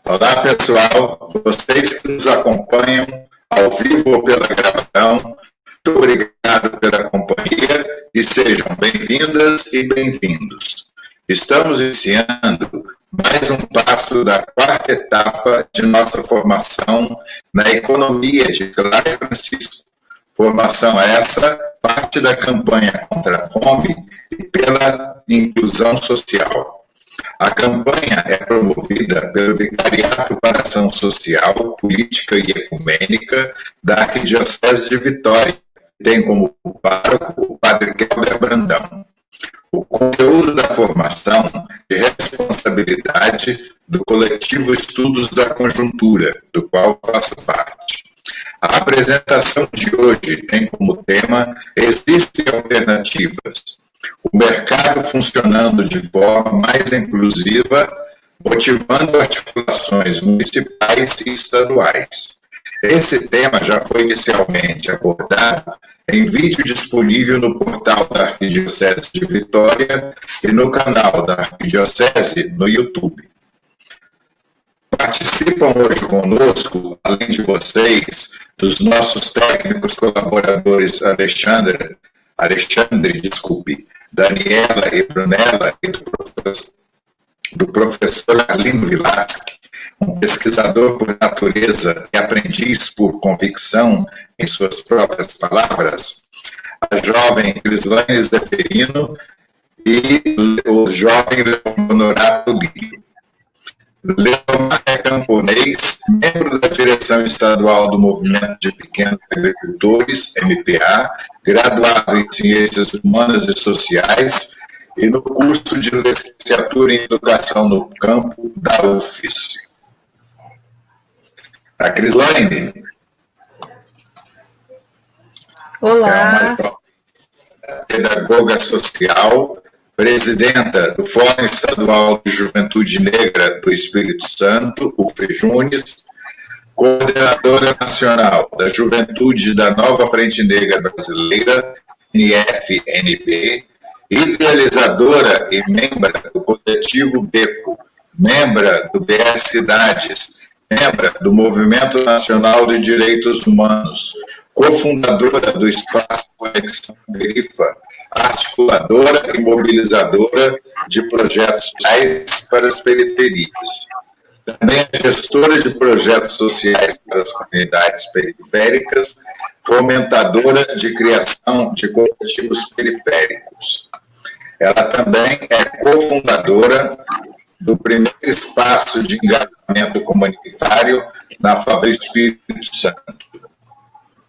Olá, pessoal. Vocês que nos acompanham ao vivo ou pela gravação, muito obrigado pela companhia e sejam bem-vindas e bem-vindos. Estamos iniciando mais um passo da quarta etapa de nossa formação na economia de Clara Francisco. Formação essa parte da campanha contra a fome e pela inclusão social. A campanha é promovida pelo Vicariato para Ação Social, Política e Ecumênica da Arquidiocese de Vitória, que tem como pároco o Padre Kelber Brandão. O conteúdo da formação é de responsabilidade do coletivo Estudos da Conjuntura, do qual faço parte. A apresentação de hoje tem como tema Existem Alternativas. O mercado funcionando de forma mais inclusiva, motivando articulações municipais e estaduais. Esse tema já foi inicialmente abordado em vídeo disponível no portal da Arquidiocese de Vitória e no canal da Arquidiocese no YouTube. Participam hoje conosco, além de vocês, dos nossos técnicos colaboradores Alexandre, Daniela e Brunella, e do professor Arlindo Vilasque, um pesquisador por natureza e aprendiz por convicção, em suas próprias palavras, a jovem Crislaine Zeferino e o jovem Leonardo Guilherme. Leomar é camponês, membro da direção estadual do Movimento de Pequenos Agricultores, MPA, graduado em Ciências Humanas e Sociais e no curso de licenciatura em Educação no Campo da UFES. A Crislaine. Olá. É uma pedagoga social, presidenta do Fórum Estadual de Juventude Negra do Espírito Santo, o FEJUNES, coordenadora nacional da Juventude da Nova Frente Negra Brasileira, NFNB, idealizadora e membra do coletivo BECO, membra do BS Cidades, membra do Movimento Nacional de Direitos Humanos, cofundadora do Espaço Conexão Perifa, articuladora e mobilizadora de projetos sociais para as periferias. Também é gestora de projetos sociais para as comunidades periféricas, fomentadora de criação de coletivos periféricos. Ela também é cofundadora do primeiro espaço de engajamento comunitário na Favela Espírito Santo.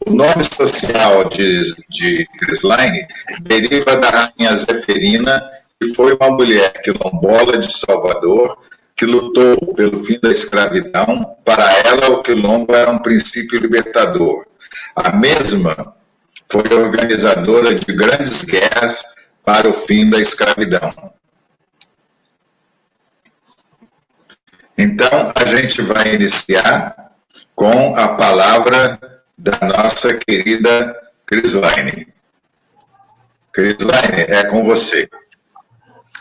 O nome social de Crislaine deriva da rainha Zeferina, que foi uma mulher quilombola de Salvador, que lutou pelo fim da escravidão. Para ela, o quilombo era um princípio libertador. A mesma foi organizadora de grandes guerras para o fim da escravidão. Então, a gente vai iniciar com a palavra da nossa querida Crislaine. Crislaine, é com você.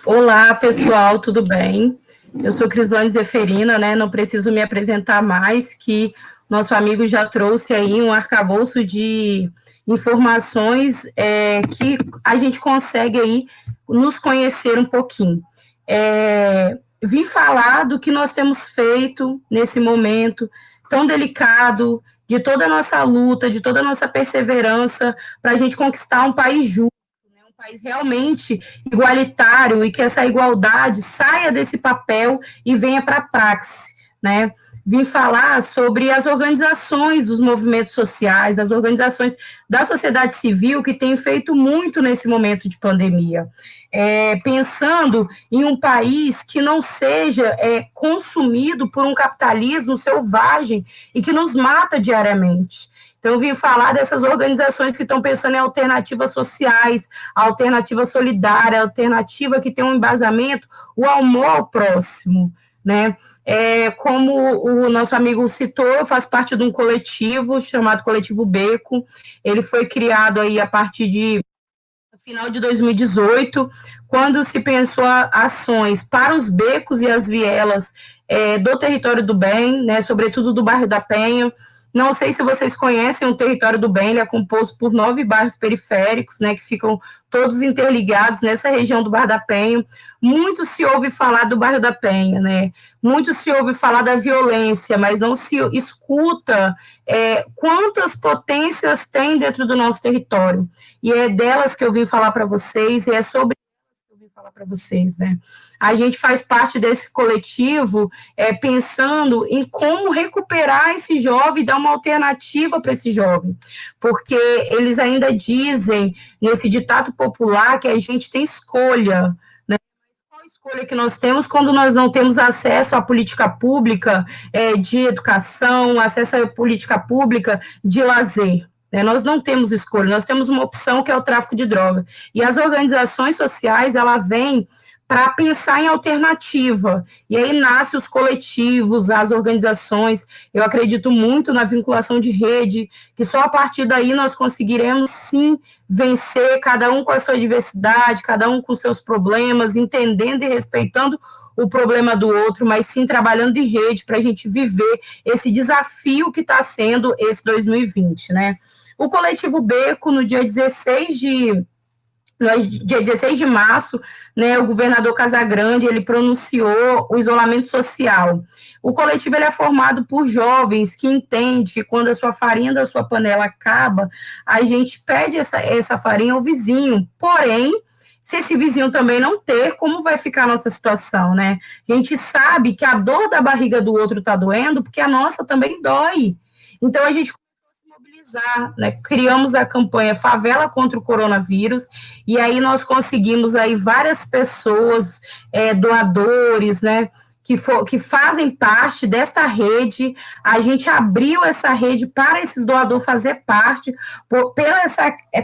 Olá, pessoal, tudo bem? Eu sou Crislaine Zeferina, né? Não preciso me apresentar mais, que nosso amigo já trouxe aí um arcabouço de informações que a gente consegue aí nos conhecer um pouquinho. Vim falar do que nós temos feito nesse momento tão delicado, de toda a nossa luta, de toda a nossa perseverança para a gente conquistar um país justo, né? Um país realmente igualitário e que essa igualdade saia desse papel e venha para a praxe, né? Vim falar sobre as organizações dos movimentos sociais, as organizações da sociedade civil que têm feito muito nesse momento de pandemia, pensando em um país que não seja consumido por um capitalismo selvagem e que nos mata diariamente. Então, eu vim falar dessas organizações que estão pensando em alternativas sociais, alternativa solidária, alternativa que tem um embasamento, o amor ao próximo, né? Como o nosso amigo citou, eu faço parte de um coletivo chamado Coletivo Beco. Ele foi criado aí a partir de final de 2018, quando se pensou ações para os becos e as vielas do Território do Bem, né, sobretudo do bairro da Penha. Não sei se vocês conhecem o Território do Bem, ele é composto por 9 bairros periféricos, né, que ficam todos interligados nessa região do Bairro da Penha. Muito se ouve falar do Bairro da Penha, né, muito se ouve falar da violência, mas não se escuta quantas potências tem dentro do nosso território. E é delas que eu vim falar para vocês, e é sobre falar para vocês, né? A gente faz parte desse coletivo pensando em como recuperar esse jovem e dar uma alternativa para esse jovem, porque eles ainda dizem, nesse ditado popular, que a gente tem escolha, né? Qual a escolha que nós temos quando nós não temos acesso à política pública de educação, acesso à política pública de lazer? Nós não temos escolha, nós temos uma opção que é o tráfico de droga. E as organizações sociais, ela vem para pensar em alternativa. E aí nascem os coletivos, as organizações. Eu acredito muito na vinculação de rede, que só a partir daí nós conseguiremos, sim, vencer, cada um com a sua diversidade, cada um com seus problemas, entendendo e respeitando o problema do outro, mas sim trabalhando em rede para a gente viver esse desafio que está sendo esse 2020, né? O Coletivo Beco, no dia 16 de março, né, o governador Casagrande, ele pronunciou o isolamento social. O coletivo ele é formado por jovens que entendem que quando a sua farinha da sua panela acaba, a gente pede essa farinha ao vizinho, porém, se esse vizinho também não ter, como vai ficar a nossa situação, né? A gente sabe que a dor da barriga do outro está doendo, porque a nossa também dói. Então, a gente né? Criamos a campanha Favela contra o Coronavírus, e aí nós conseguimos aí várias pessoas, doadores, né, que fazem parte dessa rede. A gente abriu essa rede para esses doadores fazer parte,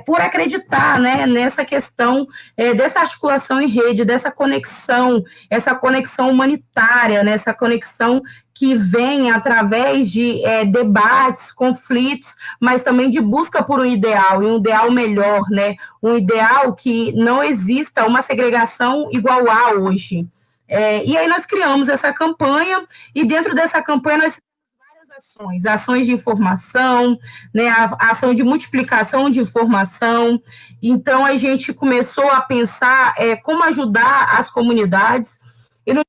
por acreditar, né, nessa questão dessa articulação em rede, dessa conexão, essa conexão humanitária, né, essa conexão que vem através de debates, conflitos, mas também de busca por um ideal, e um ideal melhor, né? Um ideal que não exista uma segregação igual a hoje. E aí nós criamos essa campanha, e dentro dessa campanha nós temos várias ações de informação, né, a ação de multiplicação de informação. Então a gente começou a pensar como ajudar as comunidades, e no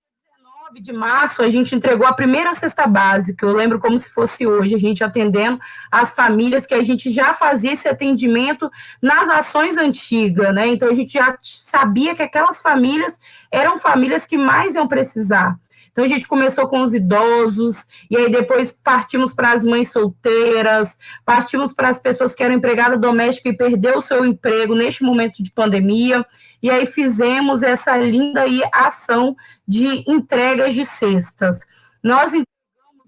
19 de março, a gente entregou a primeira cesta básica. Eu lembro como se fosse hoje, a gente atendendo as famílias, que a gente já fazia esse atendimento nas ações antigas, né? Então, a gente já sabia que aquelas famílias eram famílias que mais iam precisar. Então, a gente começou com os idosos, e aí depois partimos para as mães solteiras, partimos para as pessoas que eram empregada doméstica e perdeu o seu emprego neste momento de pandemia, e aí fizemos essa linda ação de entregas de cestas. Nós entregamos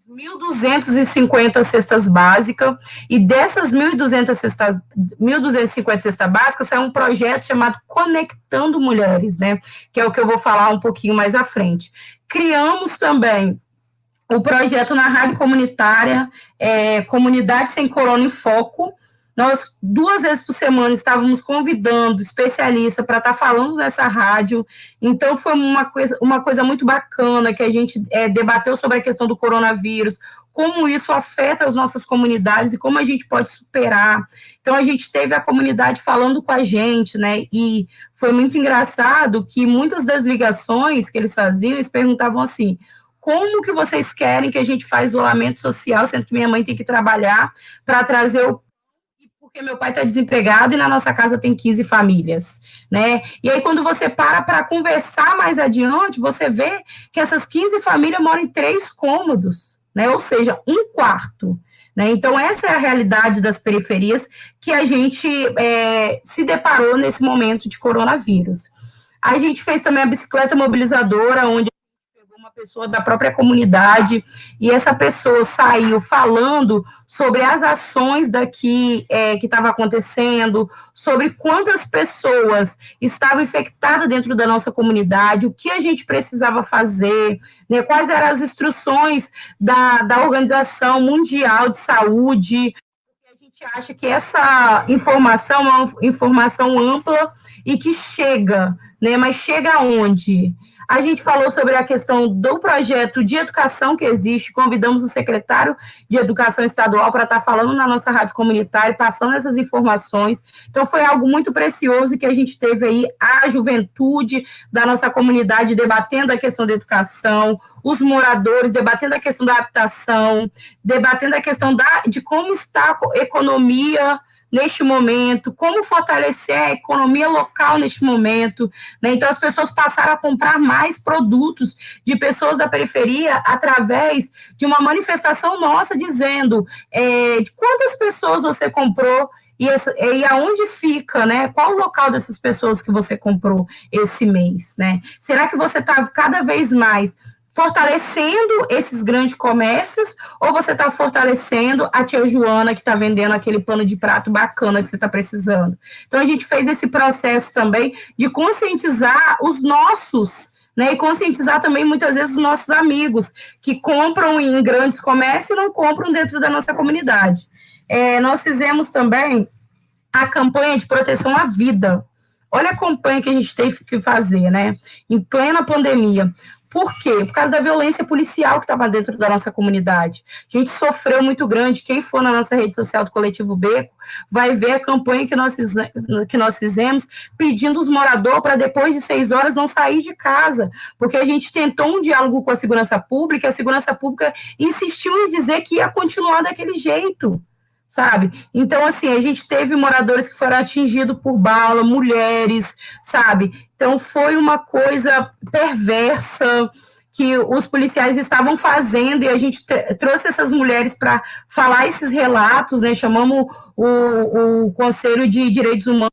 1.250 cestas básicas, e dessas 1.250 cestas básicas, é um projeto chamado Conectando Mulheres, né, que é o que eu vou falar um pouquinho mais à frente. Criamos também o projeto na rádio comunitária, Comunidade Sem Corona em Foco. Nós, 2 vezes por semana, estávamos convidando especialistas para estar falando nessa rádio. Então, foi uma coisa muito bacana, que a gente debateu sobre a questão do coronavírus, como isso afeta as nossas comunidades e como a gente pode superar. Então, a gente teve a comunidade falando com a gente, né, e foi muito engraçado que muitas das ligações que eles faziam, eles perguntavam assim: como que vocês querem que a gente faça isolamento social, sendo que minha mãe tem que trabalhar para trazer porque meu pai está desempregado e na nossa casa tem 15 famílias, né? E aí, quando você para conversar mais adiante, você vê que essas 15 famílias moram em 3 cômodos, né? Ou seja, 1 quarto. Né? Então, essa é a realidade das periferias que a gente se deparou nesse momento de coronavírus. A gente fez também a bicicleta mobilizadora, onde uma pessoa da própria comunidade, e essa pessoa saiu falando sobre as ações que estava acontecendo, sobre quantas pessoas estavam infectadas dentro da nossa comunidade, o que a gente precisava fazer, né, quais eram as instruções da Organização Mundial de Saúde. A gente acha que essa informação é uma informação ampla e que chega, né? Mas chega aonde? A gente falou sobre a questão do projeto de educação que existe, convidamos o secretário de Educação Estadual para estar falando na nossa rádio comunitária, passando essas informações. Então, foi algo muito precioso que a gente teve aí a juventude da nossa comunidade debatendo a questão da educação, os moradores debatendo a questão da habitação, debatendo a questão de como está a economia neste momento, como fortalecer a economia local neste momento, né? Então, as pessoas passaram a comprar mais produtos de pessoas da periferia através de uma manifestação nossa dizendo de quantas pessoas você comprou e aonde fica, né? Qual o local dessas pessoas que você comprou esse mês, né? Será que você está cada vez mais fortalecendo esses grandes comércios, ou você está fortalecendo a tia Joana que está vendendo aquele pano de prato bacana que você está precisando? Então, a gente fez esse processo também de conscientizar os nossos, né, e conscientizar também, muitas vezes, os nossos amigos, que compram em grandes comércios e não compram dentro da nossa comunidade. Nós fizemos também a campanha de proteção à vida. Olha a campanha que a gente teve que fazer, né, em plena pandemia. Por quê? Por causa da violência policial que estava dentro da nossa comunidade. A gente sofreu muito grande. Quem for na nossa rede social do Coletivo Beco vai ver a campanha que nós fizemos pedindo os moradores para depois de 6 horas não sair de casa, porque a gente tentou um diálogo com a segurança pública, e a segurança pública insistiu em dizer que ia continuar daquele jeito, sabe? Então, assim, a gente teve moradores que foram atingidos por bala, mulheres, sabe? Então, foi uma coisa perversa que os policiais estavam fazendo, e a gente trouxe essas mulheres para falar esses relatos, né? Chamamos o Conselho de Direitos Humanos,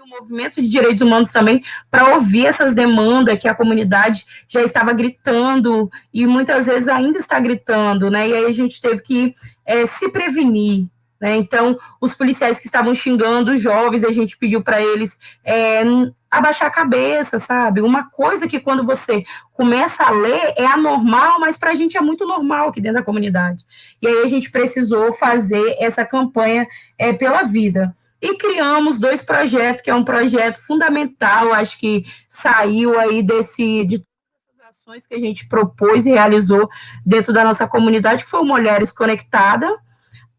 o Movimento de Direitos Humanos também, para ouvir essas demandas que a comunidade já estava gritando, e muitas vezes ainda está gritando, né? E aí a gente teve que se prevenir, né? Então, os policiais que estavam xingando os jovens, a gente pediu para eles abaixar a cabeça, sabe? Uma coisa que quando você começa a ler é anormal, mas para a gente é muito normal aqui dentro da comunidade. E aí a gente precisou fazer essa campanha pela vida. E criamos 2 projetos, que é um projeto fundamental, acho que saiu aí de todas as ações que a gente propôs e realizou dentro da nossa comunidade, que foi o Mulheres Conectadas.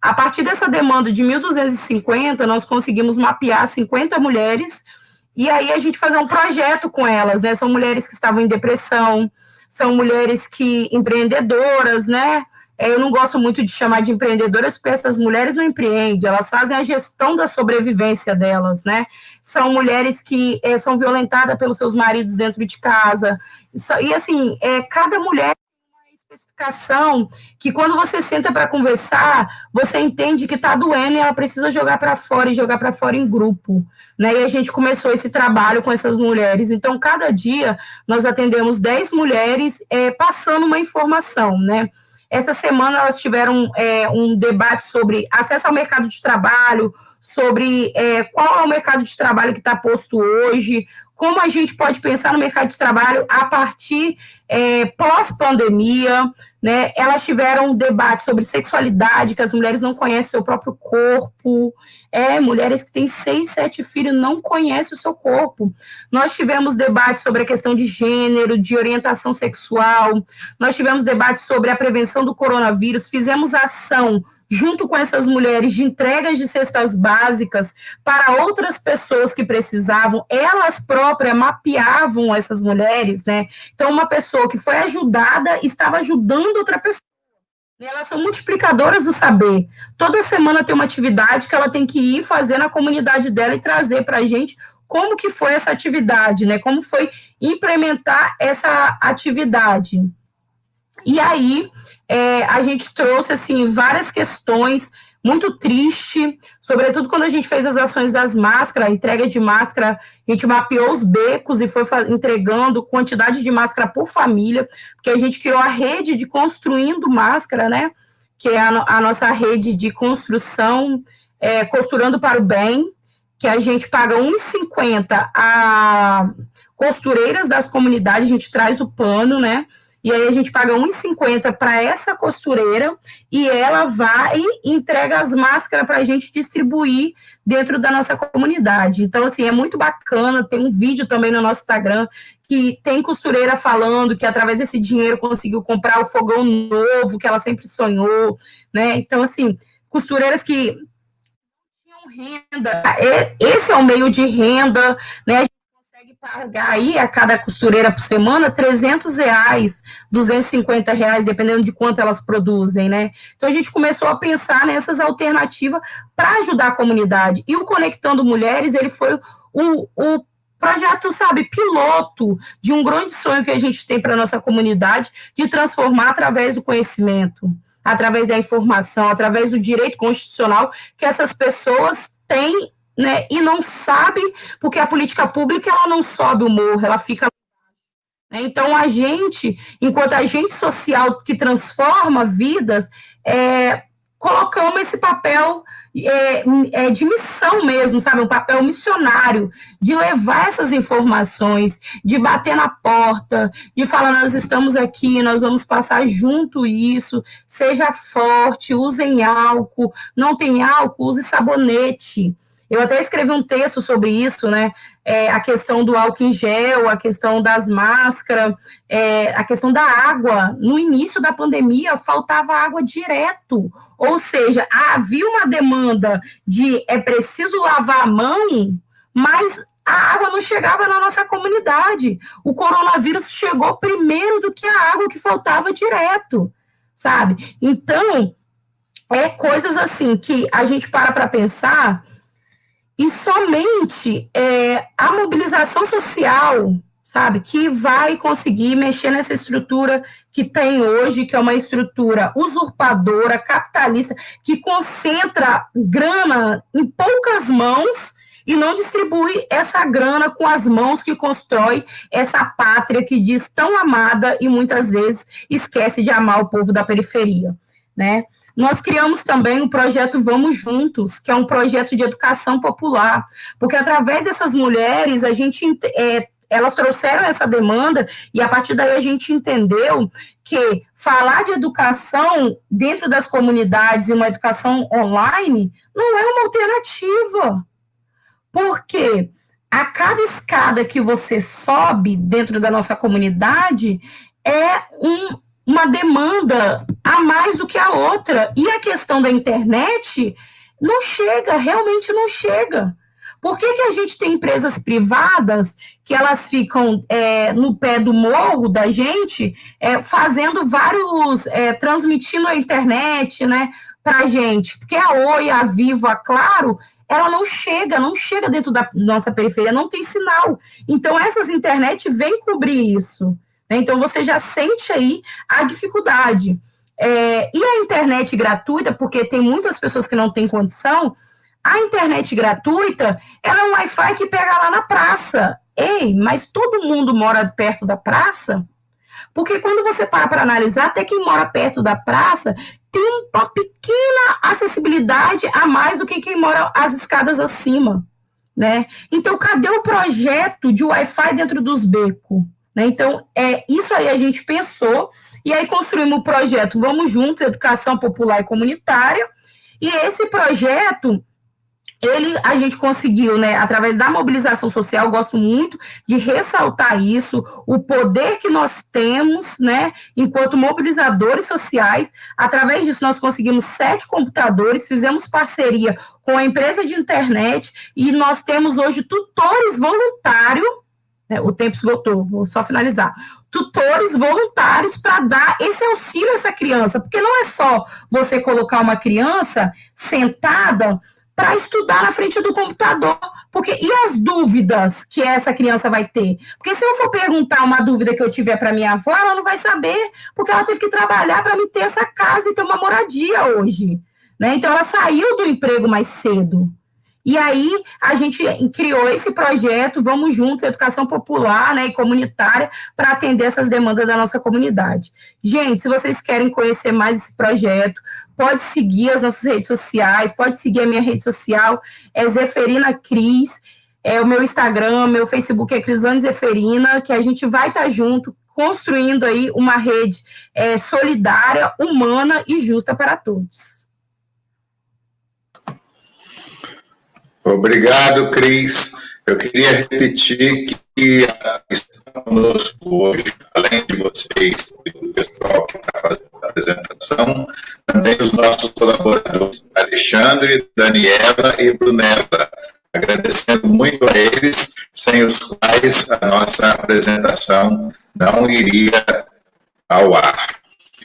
A partir dessa demanda de 1.250, nós conseguimos mapear 50 mulheres, e aí a gente fazer um projeto com elas, né? São mulheres que estavam em depressão, são mulheres empreendedoras, né? Eu não gosto muito de chamar de empreendedoras, porque essas mulheres não empreendem, elas fazem a gestão da sobrevivência delas, né? São mulheres que são violentadas pelos seus maridos dentro de casa, e assim, cada mulher especificação que quando você senta para conversar, você entende que está doendo e ela precisa jogar para fora, e jogar para fora em grupo, né? E a gente começou esse trabalho com essas mulheres. Então, cada dia nós atendemos 10 mulheres passando uma informação, né? Essa semana elas tiveram um debate sobre acesso ao mercado de trabalho, sobre qual é o mercado de trabalho que está posto hoje, como a gente pode pensar no mercado de trabalho a partir pós-pandemia, né? Elas tiveram um debate sobre sexualidade, que as mulheres não conhecem seu próprio corpo, mulheres que têm 6, 7 filhos não conhecem o seu corpo. Nós tivemos debate sobre a questão de gênero, de orientação sexual, nós tivemos debate sobre a prevenção do coronavírus, fizemos ação junto com essas mulheres de entregas de cestas básicas para outras pessoas que precisavam, elas próprias mapeavam essas mulheres, né? Então, uma pessoa que foi ajudada estava ajudando outra pessoa. Elas são multiplicadoras do saber. Toda semana tem uma atividade que ela tem que ir fazer na comunidade dela e trazer para a gente como que foi essa atividade, né? Como foi implementar essa atividade. E aí, a gente trouxe, assim, várias questões muito tristes, sobretudo quando a gente fez as ações das máscaras, a entrega de máscara, a gente mapeou os becos e foi entregando quantidade de máscara por família, porque a gente criou a rede de Construindo Máscara, né, que é a nossa rede de construção, Costurando para o Bem, que a gente paga R$ 1,50 a costureiras das comunidades, a gente traz o pano, né, e aí a gente paga R$1,50 para essa costureira, e ela vai e entrega as máscaras para a gente distribuir dentro da nossa comunidade. Então, assim, é muito bacana, tem um vídeo também no nosso Instagram, que tem costureira falando que através desse dinheiro conseguiu comprar o fogão novo, que ela sempre sonhou, né? Então, assim, costureiras que renda, esse é o meio de renda, né? A gente consegue pagar aí a cada costureira por semana R$300, R$250, dependendo de quanto elas produzem, né? Então a gente começou a pensar nessas alternativas para ajudar a comunidade. E o Conectando Mulheres, ele foi o projeto, sabe, piloto de um grande sonho que a gente tem para a nossa comunidade, de transformar através do conhecimento, através da informação, através do direito constitucional que essas pessoas têm, né, e não sabem, porque a política pública, ela não sobe o morro, ela fica... Então, a gente, enquanto agente social que transforma vidas, colocamos esse papel de missão mesmo, sabe? Um papel missionário, de levar essas informações, de bater na porta, de falar, nós estamos aqui, nós vamos passar junto isso, seja forte, usem álcool, não tem álcool, use sabonete. Eu até escrevi um texto sobre isso, né? A questão do álcool em gel, a questão das máscaras, a questão da água. No início da pandemia, faltava água direto. Ou seja, havia uma demanda de preciso lavar a mão, mas a água não chegava na nossa comunidade. O coronavírus chegou primeiro do que a água que faltava direto, sabe? Então, coisas assim que a gente para pensar. E somente a mobilização social, sabe, que vai conseguir mexer nessa estrutura que tem hoje, que é uma estrutura usurpadora, capitalista, que concentra grana em poucas mãos e não distribui essa grana com as mãos que constrói essa pátria que diz tão amada e muitas vezes esquece de amar o povo da periferia, né? Nós criamos também o projeto Vamos Juntos, que é um projeto de educação popular, porque através dessas mulheres, elas trouxeram essa demanda, e a partir daí a gente entendeu que falar de educação dentro das comunidades e uma educação online não é uma alternativa, porque a cada escada que você sobe dentro da nossa comunidade uma demanda a mais do que a outra. E a questão da internet não chega, realmente não chega. Por que a gente tem empresas privadas que elas ficam no pé do morro da gente, fazendo vários, transmitindo a internet, né, para a gente? Porque a Oi, a Vivo, a Claro, ela não chega dentro da nossa periferia, não tem sinal. Então, essas internet vêm cobrir isso. Então, você já sente aí a dificuldade. E a internet gratuita, porque tem muitas pessoas que não têm condição, a internet gratuita, ela é um Wi-Fi que pega lá na praça. Ei, mas todo mundo mora perto da praça? Porque quando você para analisar, até quem mora perto da praça tem uma pequena acessibilidade a mais do que quem mora as escadas acima, né? Então, cadê o projeto de Wi-Fi dentro dos becos? Né? Então, isso aí a gente pensou, e aí construímos o projeto Vamos Juntos, Educação Popular e Comunitária, e esse projeto, a gente conseguiu, né, através da mobilização social, gosto muito de ressaltar isso, o poder que nós temos, né, enquanto mobilizadores sociais. Através disso, nós conseguimos 7 computadores, fizemos parceria com a empresa de internet, e nós temos hoje tutores voluntários. O tempo esgotou, vou só finalizar. Tutores voluntários para dar esse auxílio a essa criança, porque não é só você colocar uma criança sentada para estudar na frente do computador, porque e as dúvidas que essa criança vai ter? Porque se eu for perguntar uma dúvida que eu tiver para minha avó, ela não vai saber, porque ela teve que trabalhar para me ter essa casa e ter uma moradia hoje, né? Então, ela saiu do emprego mais cedo. E aí, a gente criou esse projeto, Vamos Juntos, Educação Popular, né, e Comunitária, para atender essas demandas da nossa comunidade. Gente, se vocês querem conhecer mais esse projeto, pode seguir as nossas redes sociais, pode seguir a minha rede social, Zeferina Cris, o meu Instagram, meu Facebook é Crislane Zeferina, que a gente vai estar junto, construindo aí uma rede solidária, humana e justa para todos. Obrigado, Cris. Eu queria repetir que está conosco hoje, além de vocês e do pessoal que está fazendo a apresentação, também os nossos colaboradores, Alexandre, Daniela e Brunella, agradecendo muito a eles, sem os quais a nossa apresentação não iria ao ar.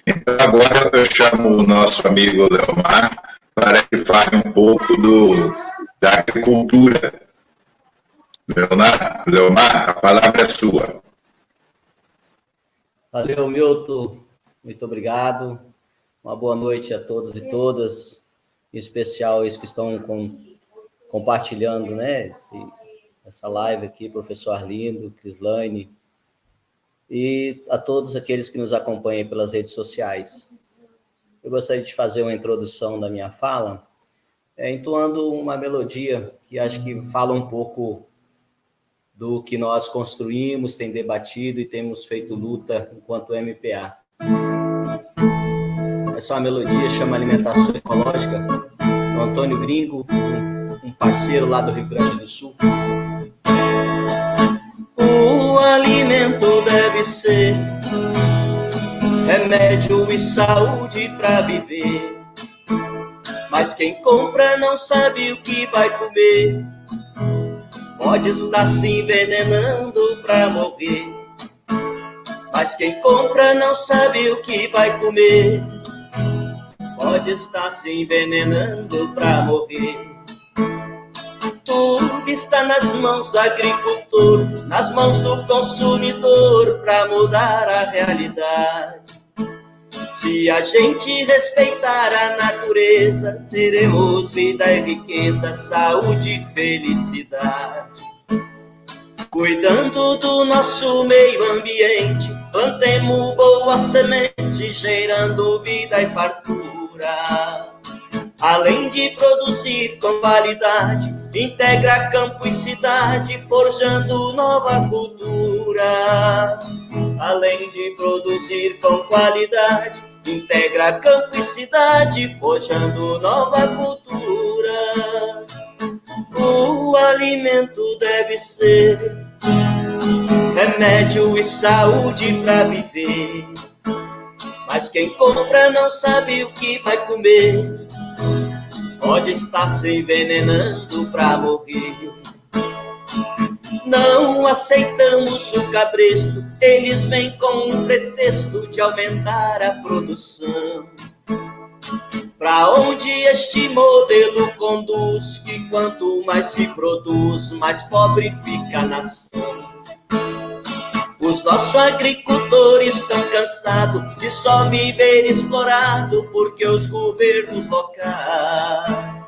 Então, agora eu chamo o nosso amigo Leomar para que fale um pouco da agricultura. Leomar, a palavra é sua. Valeu, Milton. Muito obrigado. Uma boa noite a todos e todas, em especial os que estão compartilhando, né, essa live aqui, professor Arlindo, Crislaine, e a todos aqueles que nos acompanham pelas redes sociais. Eu gostaria de fazer uma introdução da minha fala, entoando uma melodia que acho que fala um pouco do que nós construímos, tem debatido e temos feito luta enquanto MPA. Essa é uma melodia, chama Alimentação Ecológica, do Antônio Gringo, um parceiro lá do Rio Grande do Sul. O alimento deve ser remédio e saúde para viver, mas quem compra não sabe o que vai comer, pode estar se envenenando para morrer. Mas quem compra não sabe o que vai comer, pode estar se envenenando para morrer. Tudo está nas mãos do agricultor, nas mãos do consumidor, para mudar a realidade. Se a gente respeitar a natureza, teremos vida e riqueza, saúde e felicidade. Cuidando do nosso meio ambiente, plantemos boa semente, gerando vida e fartura. Além de produzir com qualidade, integra campo e cidade, forjando nova cultura. Além de produzir com qualidade, integra campo e cidade, forjando nova cultura. O alimento deve ser remédio e saúde para viver, mas quem compra não sabe o que vai comer, pode estar se envenenando para morrer. Não aceitamos o cabresto, eles vêm com um pretexto de aumentar a produção. Para onde este modelo conduz, que quanto mais se produz, mais pobre fica a nação. Os nossos agricultores estão cansados de só viver explorado, porque os governos locais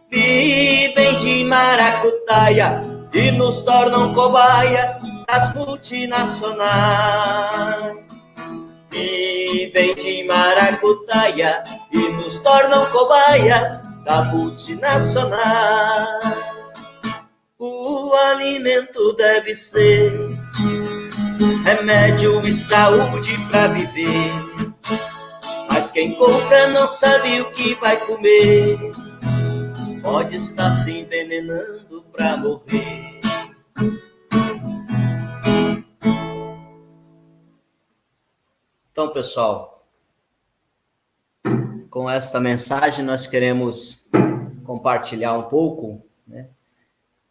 vivem de maracutaia e nos tornam cobaia das multinacionais. Vivem de maracutaia e nos tornam cobaias da multinacional. O alimento deve ser remédio e saúde para viver, mas quem compra não sabe o que vai comer, pode estar se envenenando para morrer. Então, pessoal, com esta mensagem nós queremos compartilhar um pouco, né?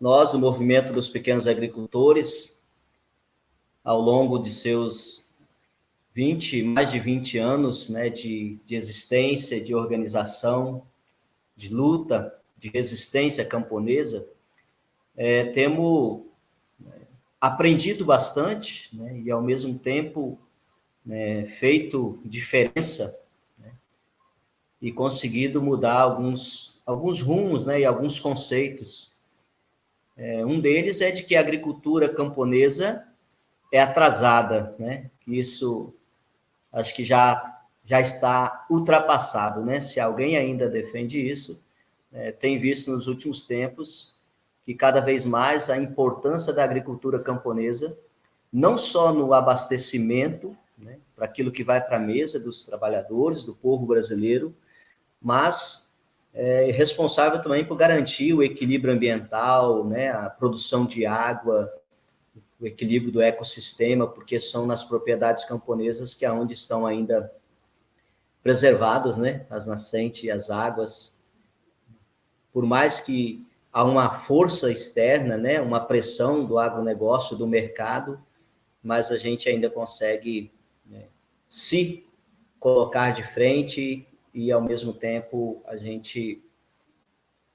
Nós, o Movimento dos Pequenos Agricultores, ao longo de seus mais de 20 anos, né, de existência, de organização, de luta, de resistência camponesa, temos aprendido bastante, né, e, ao mesmo tempo, né, feito diferença, né, e conseguido mudar alguns rumos, né, e alguns conceitos. Um deles é de que a agricultura camponesa é atrasada, né? Isso acho que já está ultrapassado, né? Se alguém ainda defende isso, tem visto nos últimos tempos que cada vez mais a importância da agricultura camponesa não só no abastecimento, né, para aquilo que vai para a mesa dos trabalhadores, do povo brasileiro, mas é responsável também por garantir o equilíbrio ambiental, né, a produção de água, o equilíbrio do ecossistema, porque são nas propriedades camponesas que é onde estão ainda preservadas, né, as nascentes e as águas. Por mais que há uma força externa, né, uma pressão do agronegócio, do mercado, mas a gente ainda consegue, né, se colocar de frente e, ao mesmo tempo, a gente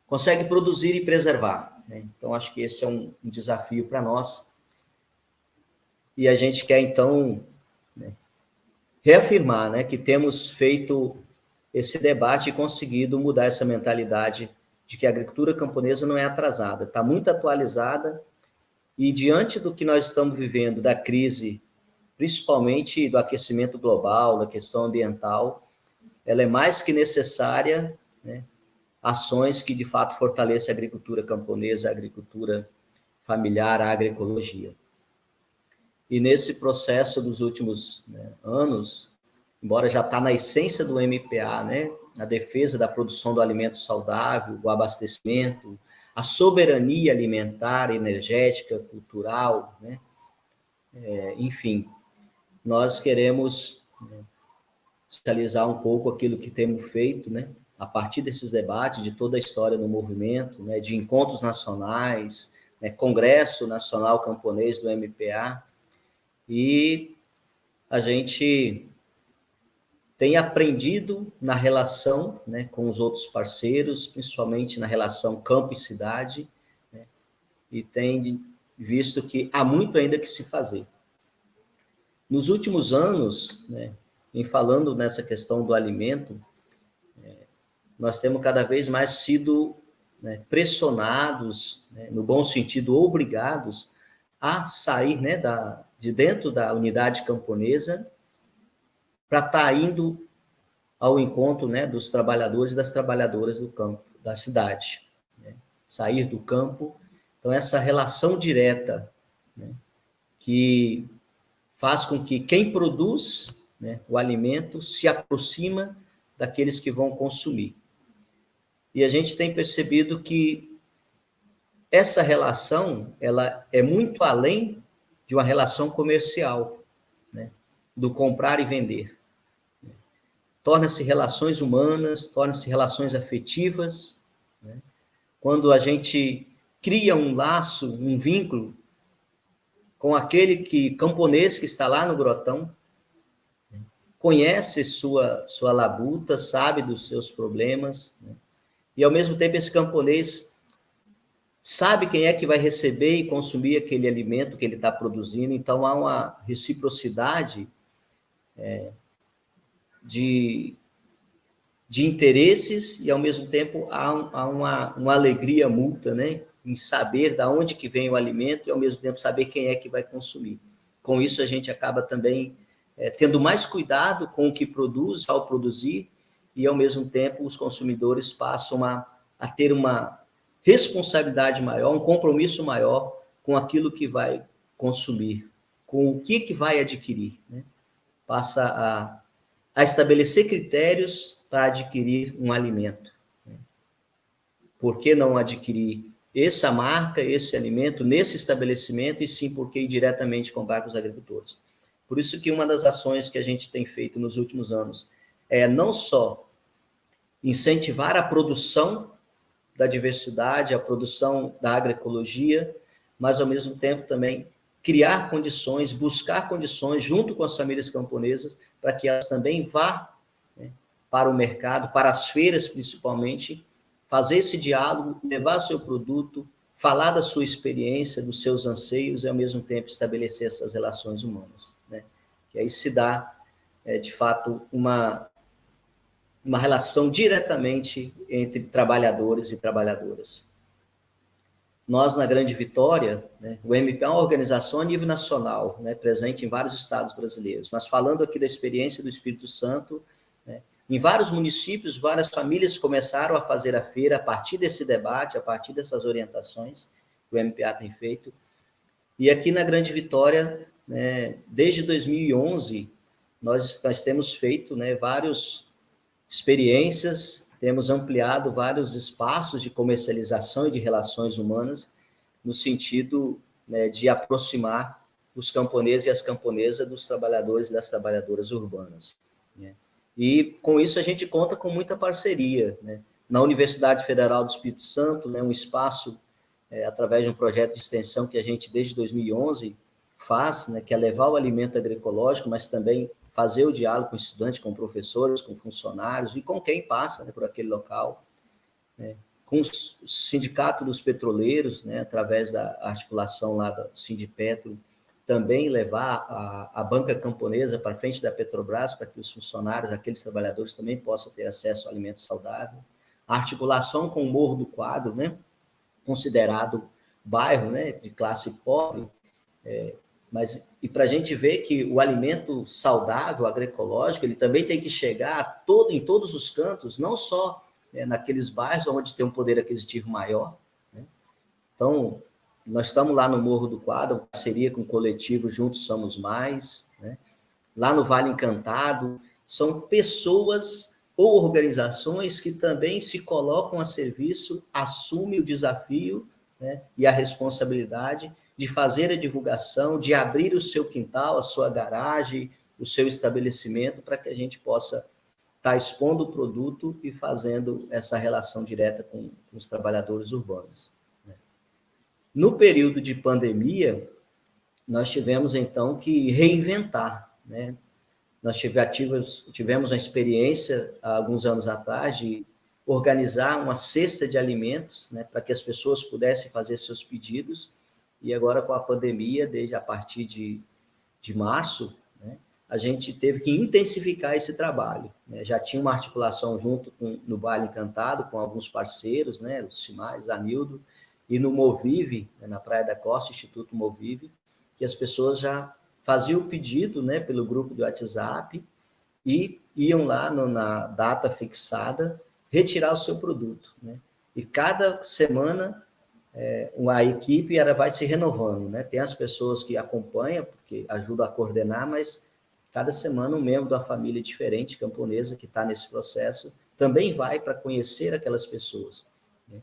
consegue produzir e preservar, né? Então, acho que esse é um desafio para nós. E a gente quer, então, né, reafirmar, né, que temos feito esse debate e conseguido mudar essa mentalidade de que a agricultura camponesa não é atrasada, está muito atualizada, e diante do que nós estamos vivendo, da crise, principalmente do aquecimento global, da questão ambiental, ela é mais que necessária, né, ações que de fato fortalecem a agricultura camponesa, a agricultura familiar, a agroecologia. E nesse processo dos últimos, né, anos, embora já está na essência do MPA, né, a defesa da produção do alimento saudável, o abastecimento, a soberania alimentar, energética, cultural, né, enfim, nós queremos, né, socializar um pouco aquilo que temos feito, né, a partir desses debates, de toda a história do movimento, né, de encontros nacionais, né, Congresso Nacional Camponês do MPA, e a gente tem aprendido na relação, né, com os outros parceiros, principalmente na relação campo e cidade, né, e tem visto que há muito ainda que se fazer. Nos últimos anos, né, em falando nessa questão do alimento, nós temos cada vez mais sido, né, pressionados, né, no bom sentido, obrigados a sair, né, de dentro da unidade camponesa para estar indo ao encontro, né, dos trabalhadores e das trabalhadoras do campo, da cidade, né? Sair do campo. Então, essa relação direta, né, que faz com que quem produz, né, o alimento se aproxima daqueles que vão consumir. E a gente tem percebido que essa relação, ela é muito além de uma relação comercial, né, do comprar e vender. Torna-se relações humanas, torna-se relações afetivas, né? Quando a gente cria um laço, um vínculo com aquele camponês que está lá no grotão, conhece sua labuta, sabe dos seus problemas, né? E ao mesmo tempo esse camponês sabe quem é que vai receber e consumir aquele alimento que ele está produzindo, então há uma reciprocidade de interesses e, ao mesmo tempo, há uma alegria mútua, né, em saber de onde que vem o alimento e, ao mesmo tempo, saber quem é que vai consumir. Com isso, a gente acaba também tendo mais cuidado com o que produz ao produzir e, ao mesmo tempo, os consumidores passam a ter uma responsabilidade maior, um compromisso maior com aquilo que vai consumir, com o que vai adquirir, né? Passa a estabelecer critérios para adquirir um alimento. Por que não adquirir essa marca, esse alimento, nesse estabelecimento, e sim porque ir diretamente comprar com os agricultores? Por isso que uma das ações que a gente tem feito nos últimos anos é não só incentivar a produção da diversidade, a produção da agroecologia, mas, ao mesmo tempo, também criar condições, buscar condições junto com as famílias camponesas para que elas também vá, né, para o mercado, para as feiras principalmente, fazer esse diálogo, levar seu produto, falar da sua experiência, dos seus anseios e, ao mesmo tempo, estabelecer essas relações humanas, né? Que aí se dá, de fato, uma relação diretamente entre trabalhadores e trabalhadoras. Nós, na Grande Vitória, né, o MPA é uma organização a nível nacional, né, presente em vários estados brasileiros, mas falando aqui da experiência do Espírito Santo, né, em vários municípios, várias famílias começaram a fazer a feira a partir desse debate, a partir dessas orientações que o MPA tem feito. E aqui na Grande Vitória, né, desde 2011, nós temos feito, né, várias experiências, temos ampliado vários espaços de comercialização e de relações humanas, no sentido, né, de aproximar os camponeses e as camponesas dos trabalhadores e das trabalhadoras urbanas, né? E com isso a gente conta com muita parceria, né? Na Universidade Federal do Espírito Santo, né, um espaço, através de um projeto de extensão que a gente desde 2011 faz, né, que é levar o alimento agroecológico, mas também fazer o diálogo com estudantes, com professores, com funcionários e com quem passa, né, por aquele local, né, com o sindicato dos petroleiros, né, através da articulação lá do Sindipetro, também levar a banca camponesa para frente da Petrobras, para que os funcionários, aqueles trabalhadores também possam ter acesso ao alimento saudável. A articulação com o Morro do Quadro, né, considerado bairro, né, de classe pobre, mas e para a gente ver que o alimento saudável, agroecológico, ele também tem que chegar em todos os cantos, não só, né, naqueles bairros onde tem um poder aquisitivo maior, né? Então, nós estamos lá no Morro do Quadro, parceria com o coletivo Juntos Somos Mais, né? Lá no Vale Encantado, são pessoas ou organizações que também se colocam a serviço, assumem o desafio, né, e a responsabilidade de fazer a divulgação, de abrir o seu quintal, a sua garagem, o seu estabelecimento, para que a gente possa estar expondo o produto e fazendo essa relação direta com os trabalhadores urbanos. No período de pandemia, nós tivemos, então, que reinventar, né? Nós tivemos uma experiência, há alguns anos atrás, de organizar uma cesta de alimentos, né, para que as pessoas pudessem fazer seus pedidos, e agora com a pandemia, desde a partir de março, né, a gente teve que intensificar esse trabalho, né? Já tinha uma articulação junto no Vale Encantado, com alguns parceiros, né, o Cimais, Anildo, e no Movive, né, na Praia da Costa, Instituto Movive, que as pessoas já faziam o pedido, né, pelo grupo do WhatsApp e iam lá na data fixada retirar o seu produto, né? E cada semana a equipe vai se renovando, né? Tem as pessoas que acompanham, porque ajudam a coordenar, mas cada semana um membro da família diferente, camponesa, que está nesse processo, também vai para conhecer aquelas pessoas, né?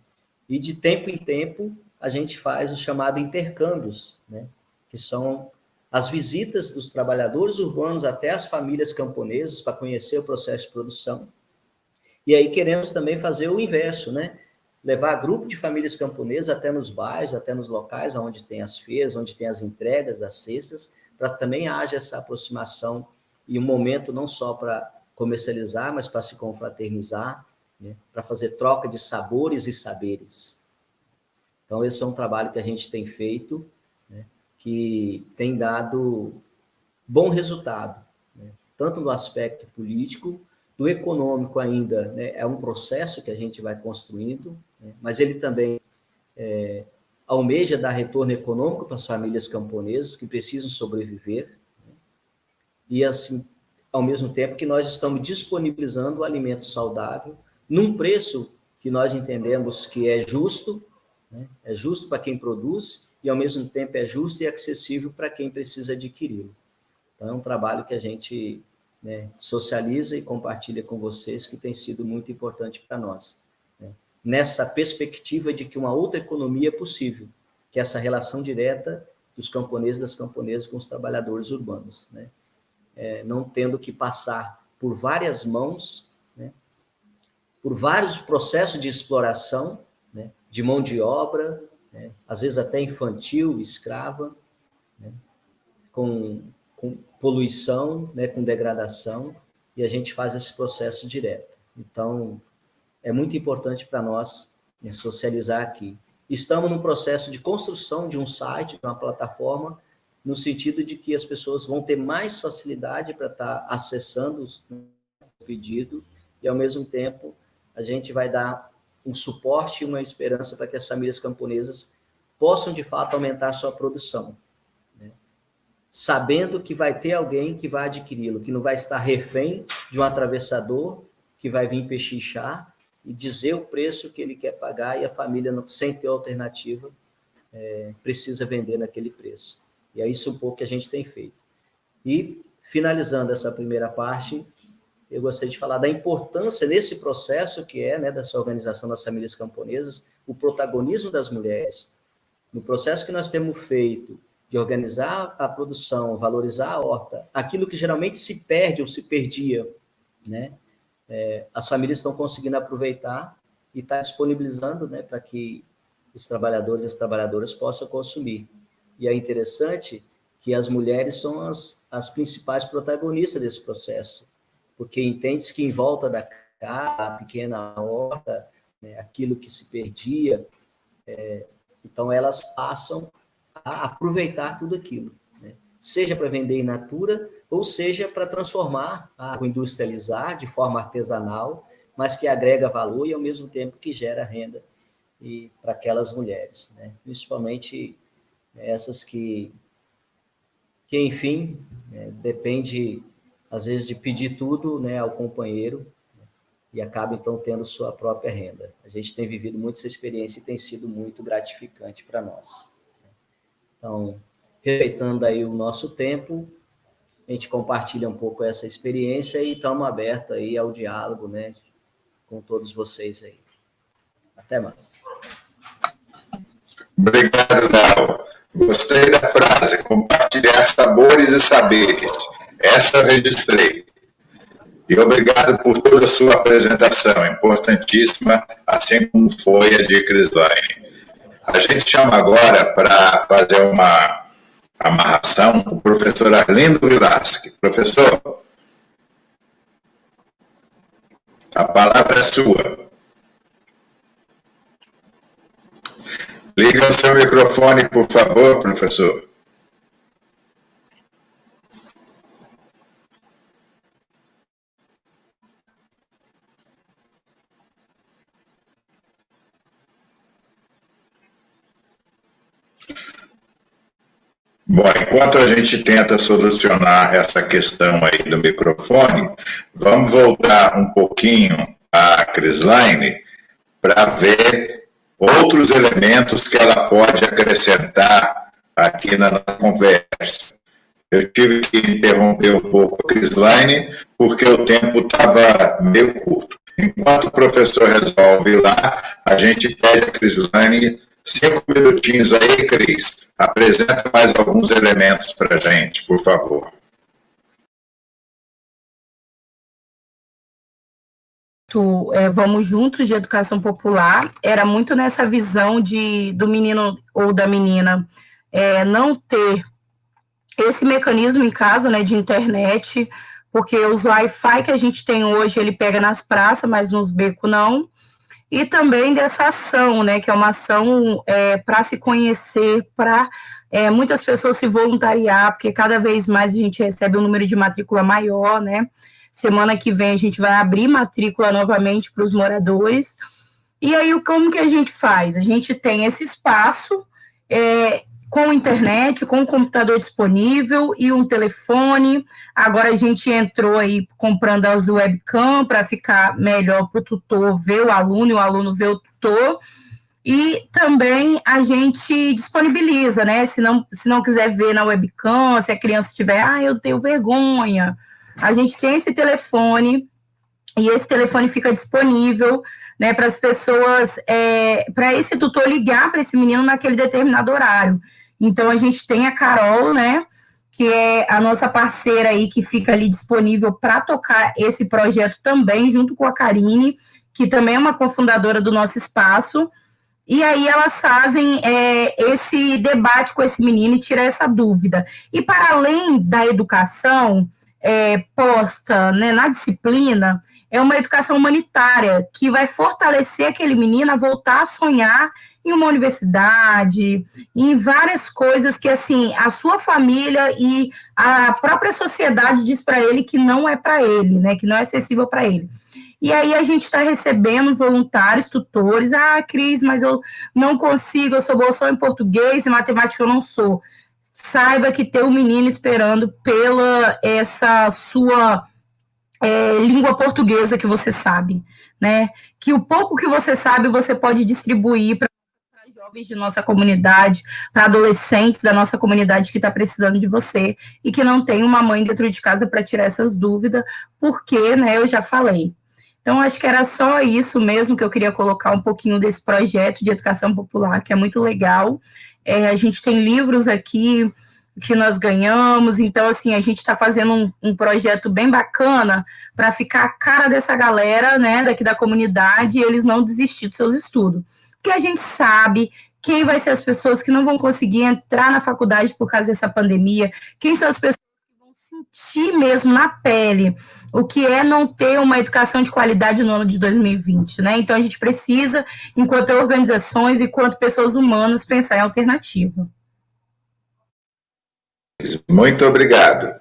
E de tempo em tempo a gente faz os chamados intercâmbios, né, que são as visitas dos trabalhadores urbanos até as famílias camponesas para conhecer o processo de produção. E aí queremos também fazer o inverso, né? Levar grupo de famílias camponesas até nos bairros, até nos locais onde tem as feiras, onde tem as entregas das cestas, para que também haja essa aproximação e um momento não só para comercializar, mas para se confraternizar, né? Para fazer troca de sabores e saberes. Então, esse é um trabalho que a gente tem feito, né, que tem dado bom resultado, né, tanto no aspecto político, do econômico ainda, né, é um processo que a gente vai construindo, né, mas ele também almeja dar retorno econômico para as famílias camponesas que precisam sobreviver, né, e assim, ao mesmo tempo que nós estamos disponibilizando o alimento saudável num preço que nós entendemos que é justo, né, é justo para quem produz e, ao mesmo tempo, é justo e acessível para quem precisa adquiri-lo. Então, é um trabalho que a gente, né, socializa e compartilha com vocês, que tem sido muito importante para nós, né, nessa perspectiva de que uma outra economia é possível, que é essa relação direta dos camponeses e das camponesas com os trabalhadores urbanos, né, não tendo que passar por várias mãos, né, por vários processos de exploração, né, de mão de obra, né, às vezes até infantil, escrava, né, com poluição, né, com degradação, e a gente faz esse processo direto. Então, é muito importante para nós, né, socializar aqui. Estamos no processo de construção de um site, de uma plataforma, no sentido de que as pessoas vão ter mais facilidade para estar acessando o pedido e, ao mesmo tempo, a gente vai dar um suporte e uma esperança para que as famílias camponesas possam, de fato, aumentar a sua produção, né, sabendo que vai ter alguém que vai adquiri-lo, que não vai estar refém de um atravessador que vai vir pechinchar e dizer o preço que ele quer pagar e a família, sem ter alternativa, precisa vender naquele preço. E é isso um pouco que a gente tem feito. E, finalizando essa primeira parte, eu gostaria de falar da importância nesse processo que é, né, dessa organização das famílias camponesas, o protagonismo das mulheres. No processo que nós temos feito de organizar a produção, valorizar a horta, aquilo que geralmente se perde ou se perdia, né, as famílias estão conseguindo aproveitar e está disponibilizando, né, para que os trabalhadores e as trabalhadoras possam consumir. E é interessante que as mulheres são as principais protagonistas desse processo, porque entende-se que em volta da casa, a pequena horta, né, aquilo que se perdia, então elas passam a aproveitar tudo aquilo, né? Seja para vender in natura, ou seja para transformar, agroindustrializar de forma artesanal, mas que agrega valor e ao mesmo tempo que gera renda para aquelas mulheres, né? Principalmente essas que enfim, depende às vezes de pedir tudo, né, ao companheiro, né, e acaba então tendo sua própria renda. A gente tem vivido muito essa experiência e tem sido muito gratificante para nós. Então, respeitando aí o nosso tempo, a gente compartilha um pouco essa experiência e estamos abertos aí ao diálogo, né, com todos vocês aí. Até mais. Obrigado, Léo. Gostei da frase, compartilhar sabores e saberes. Essa eu registrei. E obrigado por toda a sua apresentação, importantíssima, assim como foi a de Crislaine. A gente chama agora para fazer uma amarração o professor Arlindo Vilasque. Professor, a palavra é sua. Liga o seu microfone, por favor, professor. Bom, enquanto a gente tenta solucionar essa questão aí do microfone, vamos voltar um pouquinho à Crislaine para ver outros elementos que ela pode acrescentar aqui na nossa conversa. Eu tive que interromper um pouco a Crislaine, porque o tempo estava meio curto. Enquanto o professor resolve lá, a gente pede a Crislaine 5 minutinhos aí, Cris. Apresenta mais alguns elementos para a gente, por favor. Vamos Juntos de Educação Popular, era muito nessa visão do menino ou da menina não ter esse mecanismo em casa, né, de internet, porque os Wi-Fi que a gente tem hoje, ele pega nas praças, mas nos becos não, e também dessa ação, né, que é uma ação para se conhecer, para muitas pessoas se voluntariar, porque cada vez mais a gente recebe um número de matrícula maior, né. Semana que vem a gente vai abrir matrícula novamente para os moradores. E aí, como que a gente faz? A gente tem esse espaço com internet, com um computador disponível e um telefone. Agora a gente entrou aí comprando as webcam para ficar melhor para o tutor ver o aluno e o aluno ver o tutor. E também a gente disponibiliza, né? Se não quiser ver na webcam, se a criança estiver, eu tenho vergonha. A gente tem esse telefone, e esse telefone fica disponível, né, para as pessoas, para esse tutor ligar para esse menino naquele determinado horário. Então, a gente tem a Carol, né, que é a nossa parceira aí, que fica ali disponível para tocar esse projeto também, junto com a Karine, que também é uma cofundadora do nosso espaço. E aí elas fazem esse debate com esse menino e tiram essa dúvida. E para além da educação posta, né, na disciplina, é uma educação humanitária que vai fortalecer aquele menino a voltar a sonhar em uma universidade, em várias coisas que, assim, a sua família e a própria sociedade diz para ele que não é para ele, né, que não é acessível para ele. E aí a gente está recebendo voluntários, tutores. Cris, mas eu não consigo, eu sou boa só em português e matemática eu não sou. Saiba que tem um menino esperando pela essa sua língua portuguesa que você sabe, né? Que o pouco que você sabe, você pode distribuir para jovens de nossa comunidade, para adolescentes da nossa comunidade que está precisando de você e que não tem uma mãe dentro de casa para tirar essas dúvidas, porque, né, eu já falei. Então, acho que era só isso mesmo que eu queria colocar um pouquinho desse projeto de educação popular, que é muito legal. A gente tem livros aqui que nós ganhamos, então, assim, a gente está fazendo um projeto bem bacana para ficar a cara dessa galera, né, daqui da comunidade, e eles não desistir dos seus estudos. Porque a gente sabe quem vai ser as pessoas que não vão conseguir entrar na faculdade por causa dessa pandemia, quem são as pessoas que vão sentir mesmo na pele o que é não ter uma educação de qualidade no ano de 2020, né? Então, a gente precisa, enquanto organizações e enquanto pessoas humanas, pensar em alternativa. Muito obrigado.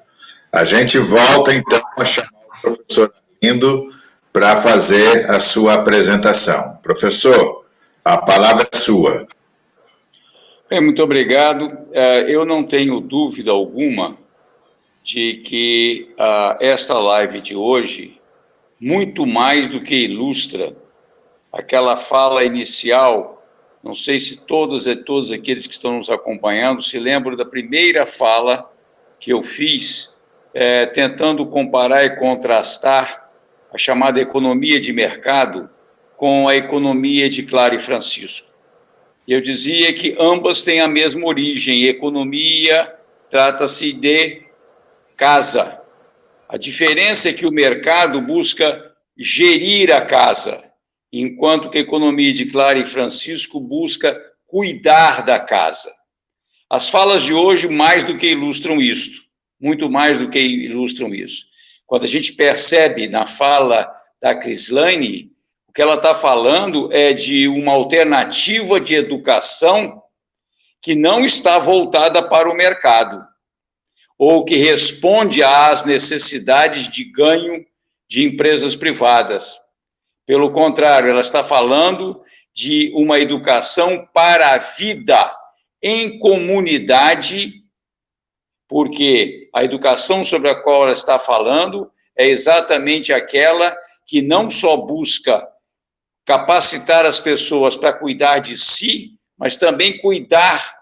A gente volta, então, a chamar o professor Arlindo para fazer a sua apresentação. Professor, a palavra é sua. Muito obrigado. Eu não tenho dúvida alguma de que esta live de hoje, muito mais do que ilustra aquela fala inicial, não sei se todos aqueles que estão nos acompanhando se lembram da primeira fala que eu fiz, tentando comparar e contrastar a chamada economia de mercado com a economia de Clara e Francisco. Eu dizia que ambas têm a mesma origem. Economia trata-se de casa. A diferença é que o mercado busca gerir a casa, enquanto que a economia de Clara e Francisco busca cuidar da casa. As falas de hoje mais do que ilustram isto, muito mais do que ilustram isso. Quando a gente percebe na fala da Crislane, o que ela está falando é de uma alternativa de educação que não está voltada para o mercado, ou que responde às necessidades de ganho de empresas privadas. Pelo contrário, ela está falando de uma educação para a vida em comunidade, porque a educação sobre a qual ela está falando é exatamente aquela que não só busca capacitar as pessoas para cuidar de si, mas também cuidar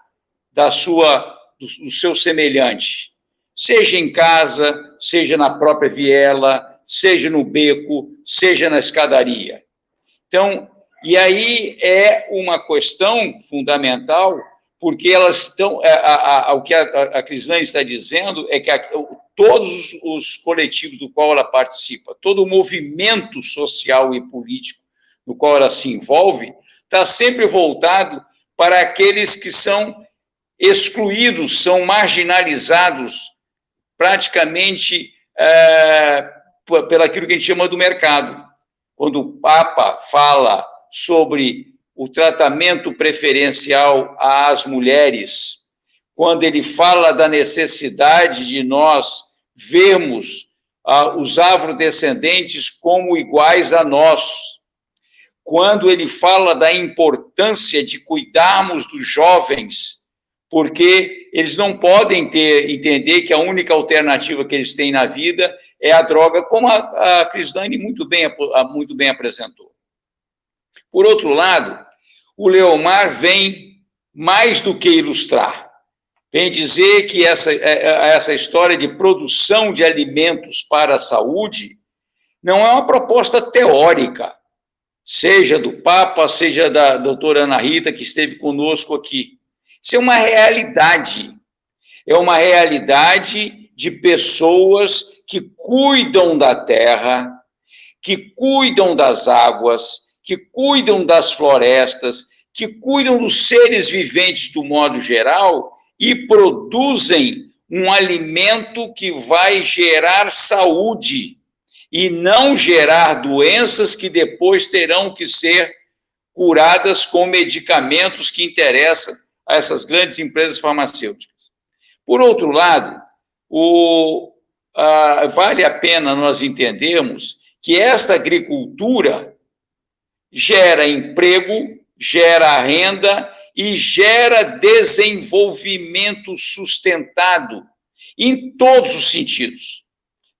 do seu semelhante, seja em casa, seja na própria viela, seja no beco, seja na escadaria. Então, e aí é uma questão fundamental, porque elas estão, o que a Crislane está dizendo é que todos os coletivos do qual ela participa, todo o movimento social e político no qual ela se envolve, está sempre voltado para aqueles que são excluídos, são marginalizados, praticamente pelaquilo que a gente chama do mercado. Quando o Papa fala sobre o tratamento preferencial às mulheres, quando ele fala da necessidade de nós vermos os afrodescendentes como iguais a nós, quando ele fala da importância de cuidarmos dos jovens, porque eles não podem entender que a única alternativa que eles têm na vida é a droga, como a Crislane muito bem apresentou. Por outro lado, o Leomar vem mais do que ilustrar, vem dizer que essa história de produção de alimentos para a saúde não é uma proposta teórica, seja do Papa, seja da doutora Ana Rita, que esteve conosco aqui. Isso é uma realidade de pessoas que cuidam da terra, que cuidam das águas, que cuidam das florestas, que cuidam dos seres viventes do modo geral e produzem um alimento que vai gerar saúde e não gerar doenças que depois terão que ser curadas com medicamentos que interessam a essas grandes empresas farmacêuticas. Por outro lado, vale a pena nós entendermos que esta agricultura gera emprego, gera renda e gera desenvolvimento sustentado em todos os sentidos.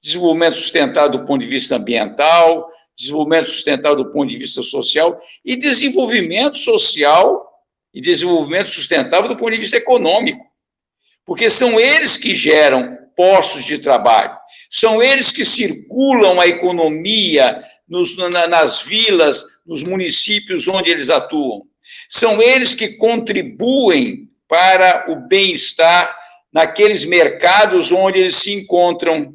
Desenvolvimento sustentado do ponto de vista ambiental, desenvolvimento sustentado do ponto de vista social e desenvolvimento social e desenvolvimento sustentável do ponto de vista econômico, porque são eles que geram postos de trabalho, são eles que circulam a economia nas vilas, nos municípios onde eles atuam, são eles que contribuem para o bem-estar naqueles mercados onde eles se encontram.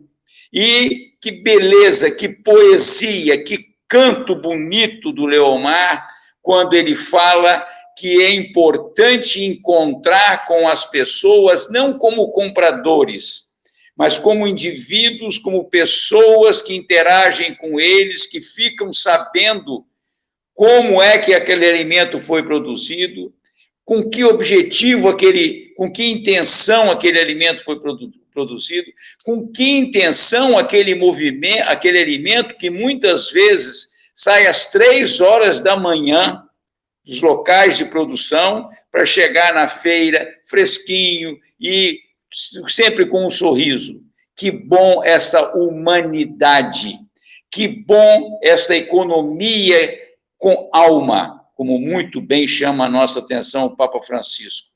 E que beleza, que poesia, que canto bonito do Leomar, quando ele fala que é importante encontrar com as pessoas, não como compradores, mas como indivíduos, como pessoas que interagem com eles, que ficam sabendo como é que aquele alimento foi produzido, com que objetivo com que intenção aquele alimento foi produzido, com que intenção aquele movimento, aquele alimento que muitas vezes sai às 3 horas da manhã dos locais de produção para chegar na feira fresquinho e sempre com um sorriso. Que bom essa humanidade, que bom esta economia com alma, como muito bem chama a nossa atenção o Papa Francisco.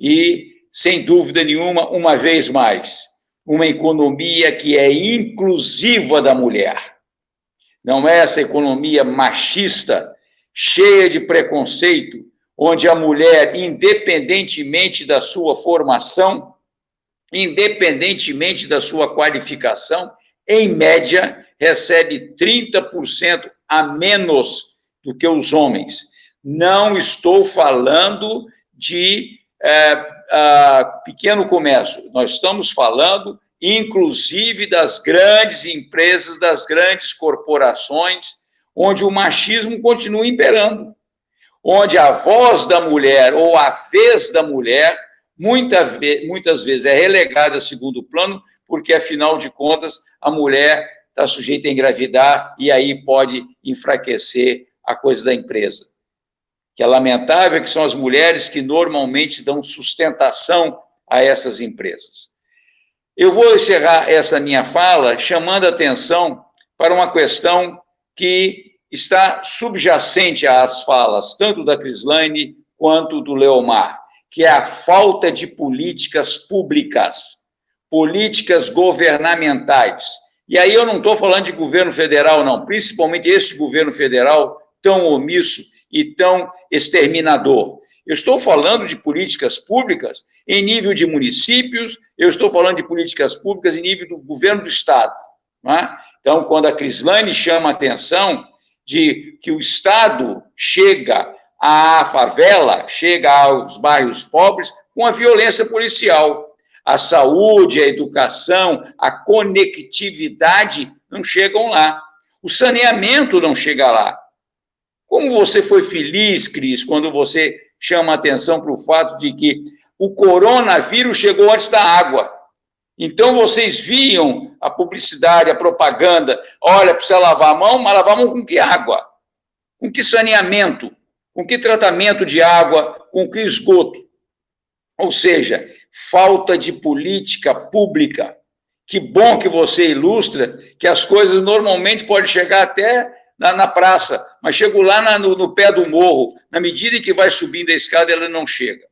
E, sem dúvida nenhuma, uma vez mais, uma economia que é inclusiva da mulher. Não é essa economia machista, cheia de preconceito, onde a mulher, independentemente da sua formação, independentemente da sua qualificação, em média, recebe 30% a menos do que os homens. Não estou falando de pequeno comércio, nós estamos falando, inclusive, das grandes empresas, das grandes corporações, onde o machismo continua imperando, onde a voz da mulher ou a vez da mulher muitas vezes é relegada a segundo plano, porque, afinal de contas, a mulher está sujeita a engravidar e aí pode enfraquecer a coisa da empresa. Que é lamentável que são as mulheres que normalmente dão sustentação a essas empresas. Eu vou encerrar essa minha fala chamando a atenção para uma questão que está subjacente às falas, tanto da Crislane quanto do Leomar, que é a falta de políticas públicas, políticas governamentais. E aí eu não estou falando de governo federal, não, principalmente esse governo federal tão omisso e tão exterminador. Eu estou falando de políticas públicas em nível de municípios, eu estou falando de políticas públicas em nível do governo do Estado. Não é? Então, quando a Crislane chama a atenção de que o Estado chega à favela, chega aos bairros pobres com a violência policial, a saúde, a educação, a conectividade não chegam lá, o saneamento não chega lá. Como você foi feliz, Cris, quando você chama a atenção para o fato de que o coronavírus chegou antes da água. Então, vocês viam a publicidade, a propaganda, olha, precisa lavar a mão, mas lavar a mão com que água? Com que saneamento? Com que tratamento de água? Com que esgoto? Ou seja, falta de política pública. Que bom que você ilustra que as coisas normalmente podem chegar até na praça, mas chego lá no pé do morro, na medida em que vai subindo a escada, ela não chega.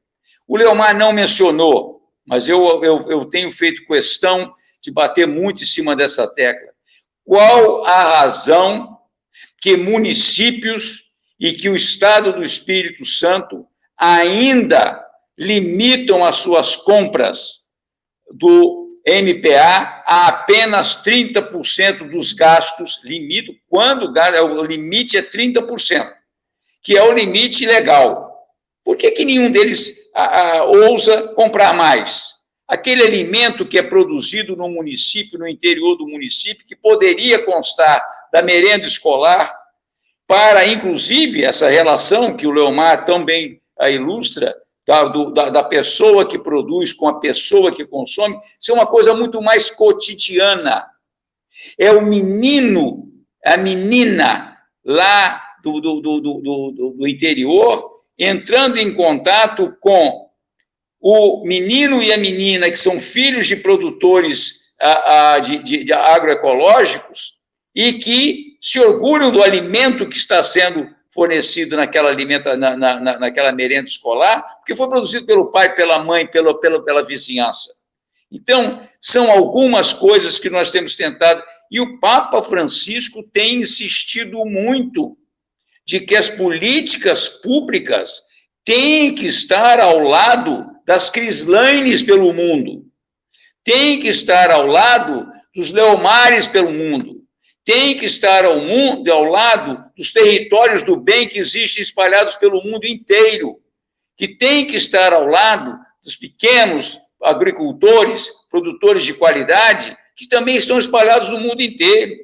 O Leomar não mencionou, mas eu tenho feito questão de bater muito em cima dessa tecla. Qual a razão que municípios e que o Estado do Espírito Santo ainda limitam as suas compras do MPA a apenas 30% dos gastos, quando o limite é 30%, que é o limite legal. Por que nenhum deles ousa comprar mais? Aquele alimento que é produzido no município, no interior do município, que poderia constar da merenda escolar, para, inclusive, essa relação que o Leomar também ilustra, da pessoa que produz com a pessoa que consome, isso é uma coisa muito mais cotidiana. É o menino, a menina lá do interior, entrando em contato com o menino e a menina, que são filhos de produtores de agroecológicos, e que se orgulham do alimento que está sendo fornecido naquela naquela merenda escolar, porque foi produzido pelo pai, pela mãe, pela vizinhança. Então, são algumas coisas que nós temos tentado, e o Papa Francisco tem insistido muito de que as políticas públicas têm que estar ao lado das Crislaines pelo mundo, têm que estar ao lado dos Leomares pelo mundo, tem que estar ao lado dos territórios do bem que existem espalhados pelo mundo inteiro, que tem que estar ao lado dos pequenos agricultores, produtores de qualidade, que também estão espalhados no mundo inteiro.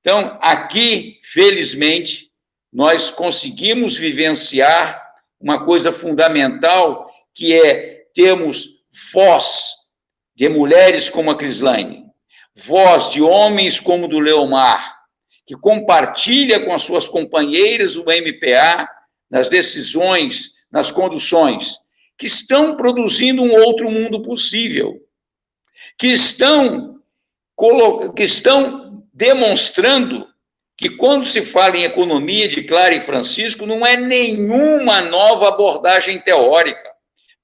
Então, aqui, felizmente, nós conseguimos vivenciar uma coisa fundamental, que é termos voz de mulheres como a Crislaine, voz de homens como o do Leomar, que compartilha com as suas companheiras do MPA nas decisões, nas conduções, que estão produzindo um outro mundo possível, que estão demonstrando que quando se fala em economia de Clara e Francisco, não é nenhuma nova abordagem teórica.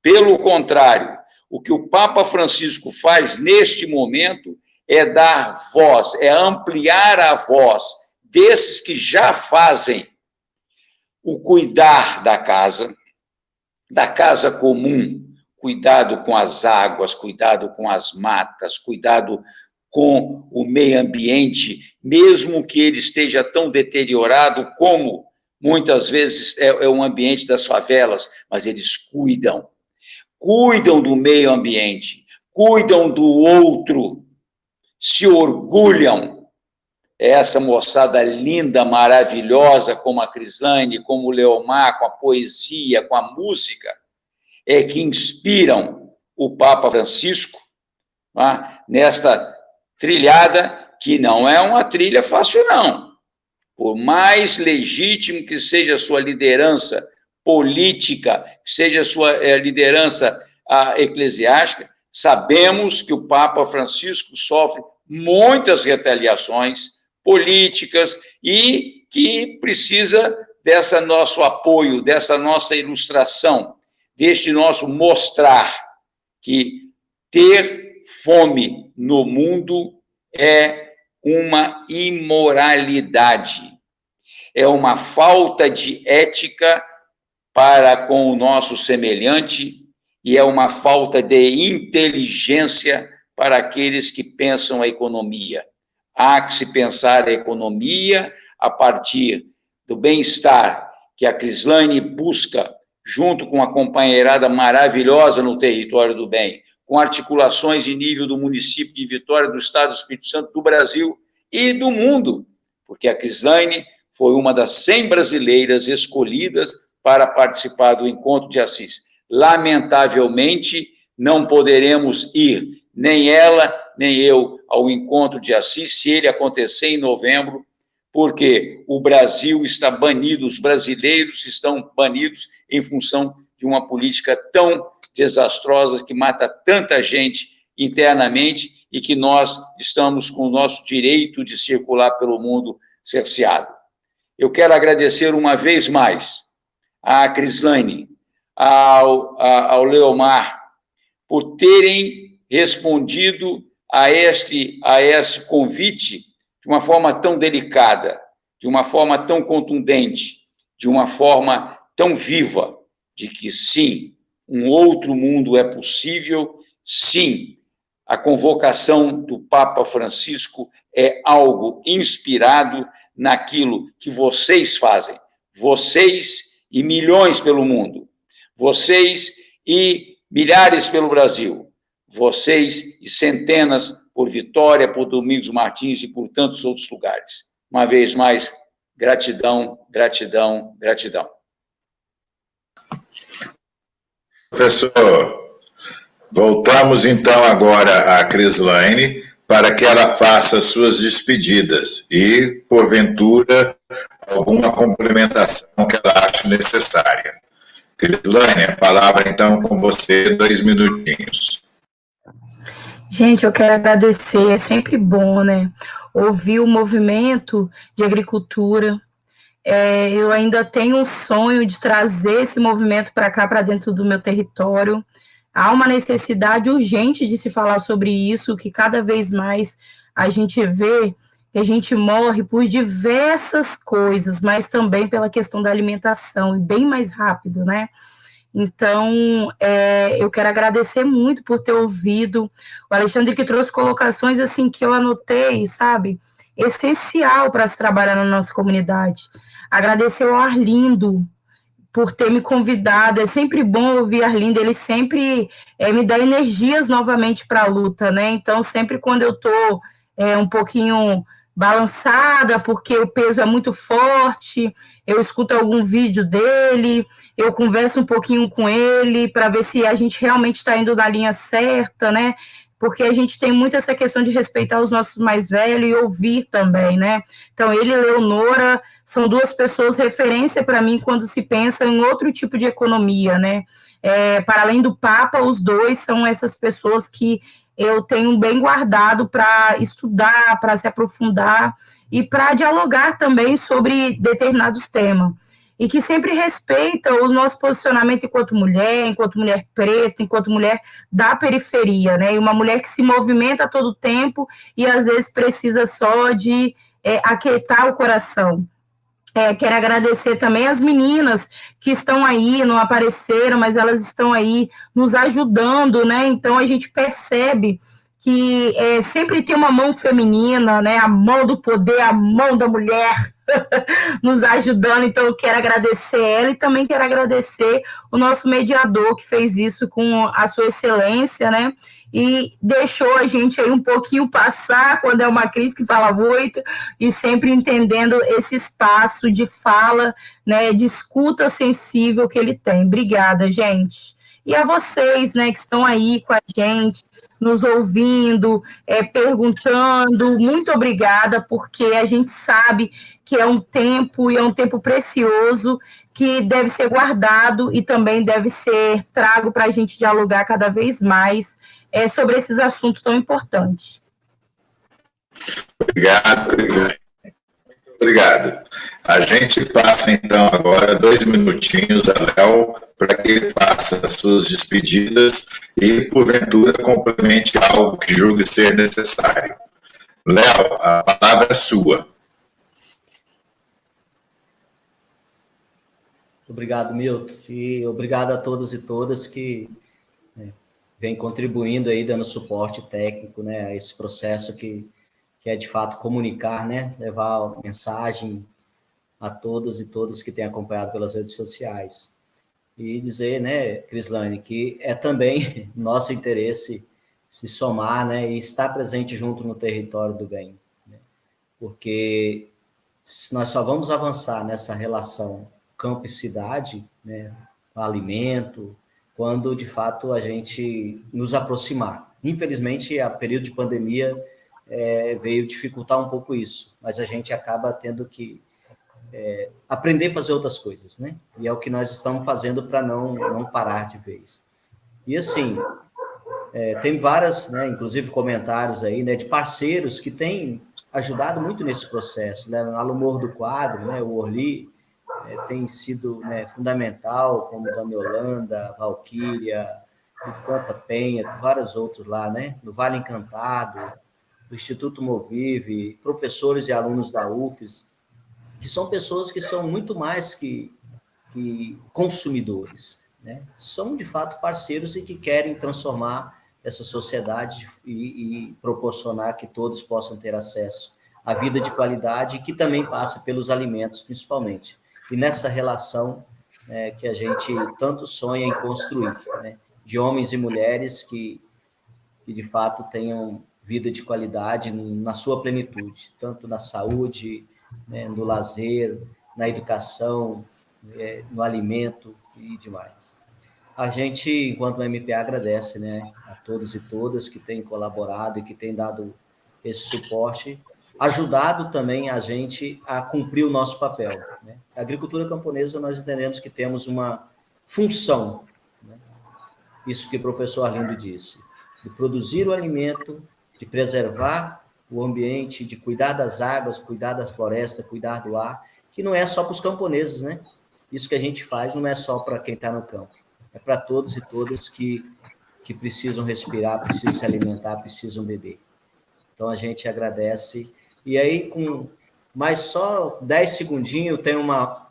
Pelo contrário, o que o Papa Francisco faz neste momento é dar voz, é ampliar a voz desses que já fazem o cuidar da casa comum, cuidado com as águas, cuidado com as matas, cuidado com o meio ambiente, mesmo que ele esteja tão deteriorado como muitas vezes é o ambiente das favelas, mas eles cuidam do meio ambiente, cuidam do outro, se orgulham. Essa moçada linda, maravilhosa, como a Crislaine, como o Leomar, com a poesia, com a música, é que inspiram o Papa Francisco, tá? Nesta trilhada, que não é uma trilha fácil, não. Por mais legítimo que seja a sua liderança política, que seja a sua liderança eclesiástica, sabemos que o Papa Francisco sofre muitas retaliações políticas e que precisa desse nosso apoio, dessa nossa ilustração, deste nosso mostrar que ter fome no mundo é uma imoralidade, é uma falta de ética para com o nosso semelhante e é uma falta de inteligência para aqueles que pensam a economia. Há que se pensar a economia a partir do bem-estar que a Crislaine busca, junto com a companheirada maravilhosa no território do bem, com articulações em nível do município de Vitória, do Estado do Espírito Santo, do Brasil e do mundo, porque a Crislaine foi uma das 100 brasileiras escolhidas para participar do Encontro de Assis. Lamentavelmente, não poderemos ir, nem ela, nem eu, ao Encontro de Assis, se ele acontecer em novembro, porque o Brasil está banido, os brasileiros estão banidos em função de uma política tão desastrosa que mata tanta gente internamente e que nós estamos com o nosso direito de circular pelo mundo cerceado. Eu quero agradecer uma vez mais à Crislaine, ao Leomar, por terem respondido a este convite de uma forma tão delicada, de uma forma tão contundente, de uma forma tão viva, de que sim, um outro mundo é possível, sim, a convocação do Papa Francisco é algo inspirado naquilo que vocês fazem, vocês e milhões pelo mundo, vocês e milhares pelo Brasil, vocês e centenas por Vitória, por Domingos Martins e por tantos outros lugares. Uma vez mais, gratidão, gratidão, gratidão. Professor, voltamos então agora à Crislaine para que ela faça suas despedidas e, porventura, alguma complementação que ela ache necessária. Crislaine, a palavra então com você, 2 minutinhos. Gente, eu quero agradecer, é sempre bom, né, ouvir o movimento de agricultura, eu ainda tenho um sonho de trazer esse movimento para cá, para dentro do meu território. Há uma necessidade urgente de se falar sobre isso, que cada vez mais a gente vê que a gente morre por diversas coisas, mas também pela questão da alimentação, e bem mais rápido, né? Então, eu quero agradecer muito por ter ouvido o Alexandre, que trouxe colocações assim que eu anotei, sabe? Essencial para se trabalhar na nossa comunidade. Agradecer ao Arlindo por ter me convidado. É sempre bom ouvir Arlindo, ele sempre me dá energias novamente para a luta, né? Então, sempre quando eu estou um pouquinho balançada, porque o peso é muito forte, eu escuto algum vídeo dele, eu converso um pouquinho com ele para ver se a gente realmente está indo na linha certa, né? Porque a gente tem muito essa questão de respeitar os nossos mais velhos e ouvir também, né? Então, ele e Leonora são duas pessoas referência para mim quando se pensa em outro tipo de economia, né? Para além do Papa, os dois são essas pessoas que eu tenho bem guardado para estudar, para se aprofundar e para dialogar também sobre determinados temas. E que sempre respeita o nosso posicionamento enquanto mulher preta, enquanto mulher da periferia, né? E uma mulher que se movimenta a todo tempo e às vezes precisa só de aquietar o coração. Quero agradecer também as meninas que estão aí, não apareceram, mas elas estão aí nos ajudando, né? Então a gente percebe que sempre tem uma mão feminina, né? A mão do poder, a mão da mulher nos ajudando. Então eu quero agradecer ela e também quero agradecer o nosso mediador que fez isso com a sua excelência, né? E deixou a gente aí um pouquinho passar quando é uma crise que fala muito e sempre entendendo esse espaço de fala, né, de escuta sensível que ele tem. Obrigada, gente. E a vocês, né, que estão aí com a gente, nos ouvindo, perguntando, muito obrigada, porque a gente sabe que é um tempo, e é um tempo precioso, que deve ser guardado e também deve ser trago para a gente dialogar cada vez mais sobre esses assuntos tão importantes. Obrigado, Crislane. Obrigado. A gente passa, então, agora 2 minutinhos a Léo para que ele faça as suas despedidas e, porventura, complemente algo que julgue ser necessário. Léo, a palavra é sua. Obrigado, Milton, e obrigado a todos e todas que vêm contribuindo aí, dando suporte técnico, né, a esse processo que é, de fato, comunicar, né, levar a mensagem a todos e todas que têm acompanhado pelas redes sociais. E dizer, né, Crislane, que é também nosso interesse se somar, né, e estar presente junto no território do bem, né, porque nós só vamos avançar nessa relação campo e cidade, né, alimento, quando, de fato, a gente nos aproximar. Infelizmente, a período de pandemia veio dificultar um pouco isso, mas a gente acaba tendo que aprender a fazer outras coisas, né? E é o que nós estamos fazendo para não parar de vez. E, assim, tem várias, né, inclusive comentários aí, né, de parceiros que têm ajudado muito nesse processo, né? No Humor do Quadro, né, o Orly tem sido, né, fundamental, como Dona Yolanda, Valquíria, o Canta Penha, vários outros lá, né? No Vale Encantado, do Instituto Movive, professores e alunos da UFES, que são pessoas que são muito mais que consumidores, né? São, de fato, parceiros e que querem transformar essa sociedade e proporcionar que todos possam ter acesso à vida de qualidade, que também passa pelos alimentos, principalmente. E nessa relação que a gente tanto sonha em construir, né? De homens e mulheres que de fato tenham vida de qualidade na sua plenitude, tanto na saúde, né, no lazer, na educação, no alimento e demais. A gente, enquanto MPA, agradece, né, a todos e todas que têm colaborado e que têm dado esse suporte, ajudado também a gente a cumprir o nosso papel, né? A agricultura camponesa, nós entendemos que temos uma função, né? Isso que o professor Arlindo disse, de produzir o alimento, de preservar o ambiente, de cuidar das águas, cuidar da floresta, cuidar do ar, que não é só para os camponeses, né? Isso que a gente faz não é só para quem está no campo, é para todos e todas que precisam respirar, precisam se alimentar, precisam beber. Então, a gente agradece. E aí, com mais só 10 segundinhos, tem uma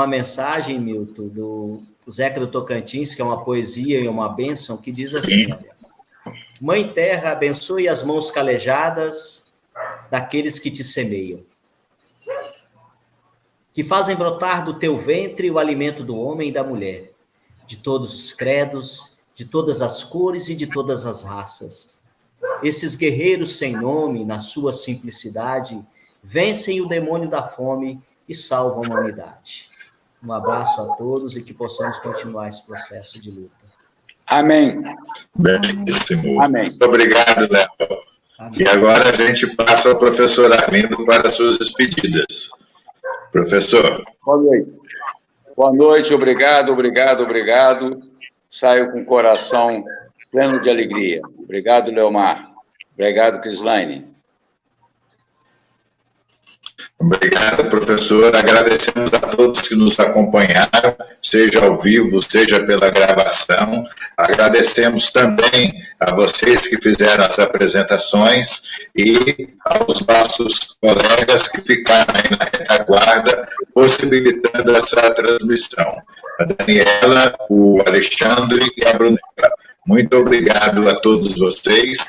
mensagem, Milton, do Zeca do Tocantins, que é uma poesia e uma bênção, que diz assim, olha, Mãe Terra, abençoe as mãos calejadas daqueles que te semeiam, que fazem brotar do teu ventre o alimento do homem e da mulher, de todos os credos, de todas as cores e de todas as raças. Esses guerreiros sem nome, na sua simplicidade, vencem o demônio da fome e salvam a humanidade. Um abraço a todos e que possamos continuar esse processo de luta. Amém. Belíssimo. Amém. Muito obrigado, Léo. E agora a gente passa ao professor Arlindo para as suas despedidas. Professor. Boa noite. Boa noite, obrigado. Saio com o coração pleno de alegria. Obrigado, Leomar. Obrigado, Crislaine. Obrigado, professor. Agradecemos a todos que nos acompanharam, seja ao vivo, seja pela gravação. Agradecemos também a vocês que fizeram as apresentações e aos nossos colegas que ficaram aí na retaguarda, possibilitando essa transmissão. A Daniela, o Alexandre e a Brunella. Muito obrigado a todos vocês.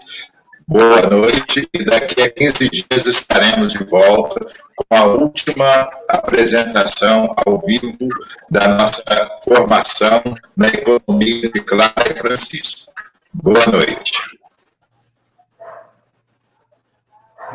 Boa noite, e daqui a 15 dias estaremos de volta com a última apresentação ao vivo da nossa formação na economia de Clara e Francisco. Boa noite.